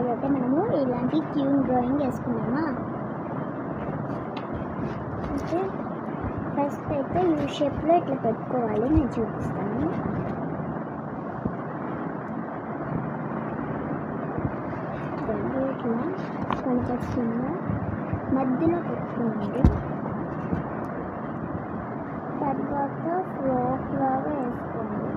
రోజైతే మనము ఇలాంటి ట్యూన్ డ్రాయింగ్ వేసుకున్నామా. ఓకే, ఫస్ట్ అయితే యూ షేప్లో ఇట్లా పెట్టుకోవాలి. నేను చూపిస్తాను. ఇట్లా కనిపిస్తుందా, మధ్యలో పెట్టుకున్నాడు. తర్వాత ఫ్రాక్ లాగా వేసుకోండి.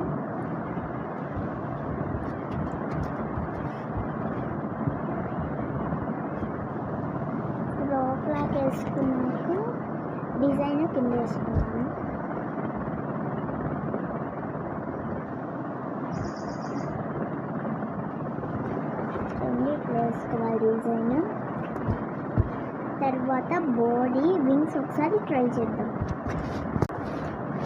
ఫ్రాక్ లాగా వేసుకున్నాక డిజైన్ కింద వేసుకున్నాను. వేసుకోవాలి డిజైన్. తర్వాత బాడీ వింగ్స్ ఒకసారి ట్రై చేద్దాం.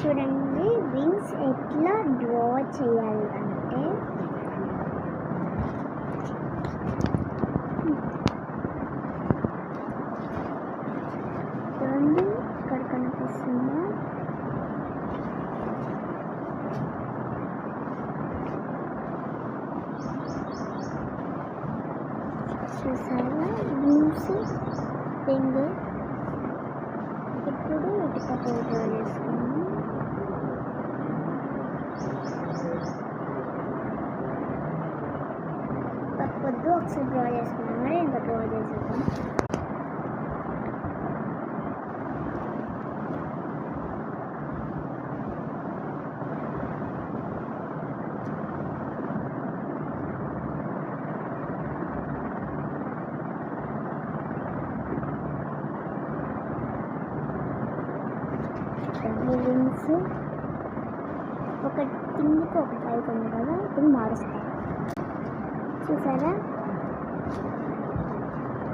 చూడండి వింగ్స్ ఎట్లా డ్రా చేయాలి అంటే చూడండి ఇక్కడ కనిపిస్తుందా, చూసారా వింగ్స్ రింగ్. ఇప్పుడు ఇటుకతో డ్రా చేసుకున్నాం. పొద్దు ఒకసారి డ్రా చేసుకున్నాం, మరి ఎంత డ్రా చేసేద్దాం. వింగ్స్ ఒక కిందికి ఒక పైకి ఉంది కదా, ఇప్పుడు మారుస్తాం. చూసారా,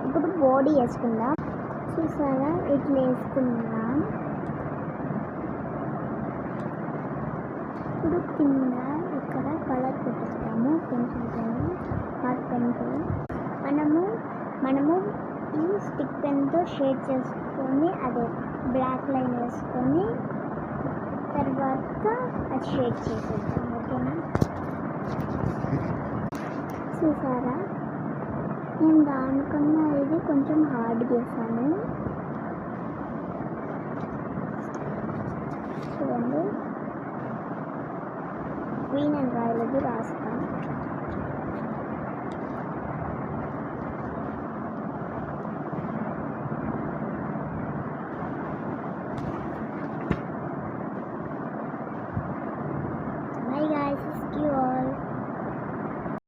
ఇప్పుడు బాడీ వేసుకుందాం. చూసారా ఇట్లా వేసుకుందాం. ఇప్పుడు కింద ఇక్కడ కలర్ పెట్టేస్తాము, పెన్సిల్ హార్ట్ పెన్తో. మనము ఈ స్టిక్ పెన్తో షేడ్ చేసుకొని అదే బ్లాక్ లైన్ వేసుకొని తర్వాత అది షేడ్ చేసేద్దాం. ఓకేనా, చూసారా నేను దానికన్నా ఇది కొంచెం హార్డ్ చేశాను. చూడండి గ్రీన్ అండ్ రాయలేదు రాస్తాను.